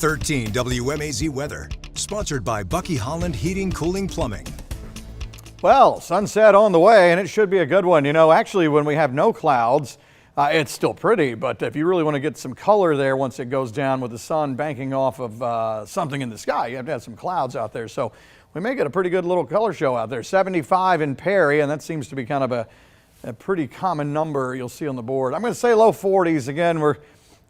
13 WMAZ weather, sponsored by Bucky Holland Heating, Cooling, Plumbing. Well, sunset on the way, and it should be a good one. You know, actually, when we have no clouds, it's still pretty, but if you really want to get some color there once it goes down with the sun banking off of something in the sky, you have to have some clouds out there. So we may get a pretty good little color show out there. 75 in Perry, and that seems to be kind of a pretty common number you'll see on the board. I'm going to say low 40s. Again, we're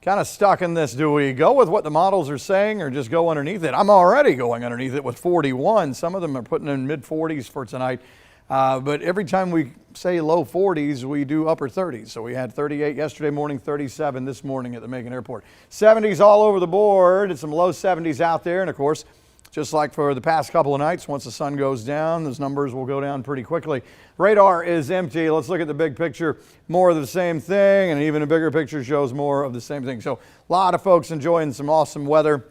kind of stuck in this. Do we go with what the models are saying or just go underneath it? I'm already going underneath it with 41. Some of them are putting in mid 40s for tonight. But every time we say low 40s, we do upper 30s. So we had 38 yesterday morning, 37 this morning at the Macon Airport. 70s all over the board and some low 70s out there. And of course, just like for the past couple of nights, once the sun goes down, those numbers will go down pretty quickly. Radar is empty. Let's look at the big picture. More of the same thing, and even a bigger picture shows more of the same thing. So a lot of folks enjoying some awesome weather.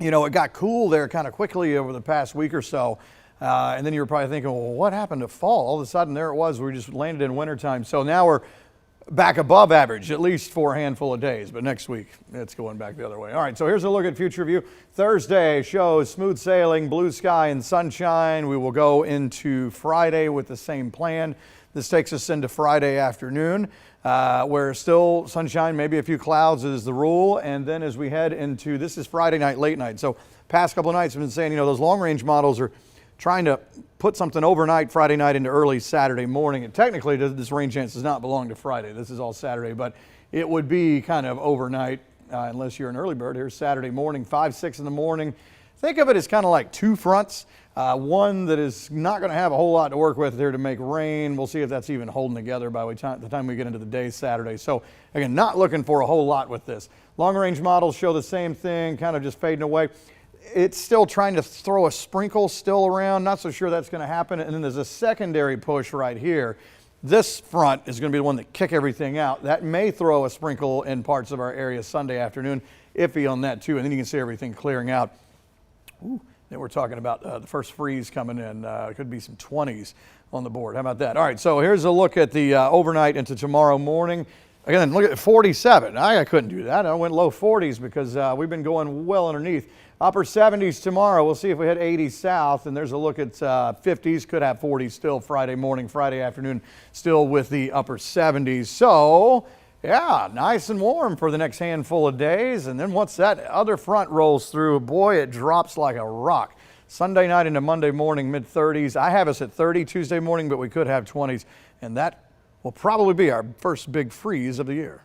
You know, it got cool there kind of quickly over the past week or so. And then you were probably thinking, well, what happened to fall? All of a sudden, there it was. We just landed in wintertime. So now we're back above average, at least for a handful of days. But next week, it's going back the other way. All right, so here's a look at future view. Thursday shows smooth sailing, blue sky and sunshine. We will go into Friday with the same plan. This takes us into Friday afternoon, where still sunshine, maybe a few clouds is the rule. And then as we head into, this is Friday night, late night. So past couple of nights, I've been saying, you know, those long range models are trying to put something overnight Friday night into early Saturday morning. And technically, this rain chance does not belong to Friday. This is all Saturday, but it would be kind of overnight unless you're an early bird. Here's Saturday morning, 5, 6 in the morning. Think of it as kind of like two fronts. One that is not going to have a whole lot to work with there to make rain. We'll see if that's even holding together by the time we get into the day Saturday. So again, not looking for a whole lot with this. Long range models show the same thing, kind of just fading away. It's still trying to throw a sprinkle still around. Not so sure that's going to happen. And then there's a secondary push right here. This front is going to be the one that kick everything out. That may throw a sprinkle in parts of our area Sunday afternoon. Iffy on that too. And then you can see everything clearing out. Ooh, then we're talking about the first freeze coming in. It could be some 20s on the board. How about that? All right, so here's a look at the overnight into tomorrow morning. Again, look at 47. I couldn't do that. I went low 40s because we've been going well underneath. Upper 70s tomorrow. We'll see if we hit 80 south. And there's a look at 50s. Could have 40s still Friday morning, Friday afternoon, still with the upper 70s. So, yeah, nice and warm for the next handful of days. And then once that other front rolls through, boy, it drops like a rock. Sunday night into Monday morning, mid-30s. I have us at 30 Tuesday morning, but we could have 20s. And that will probably be our first big freeze of the year.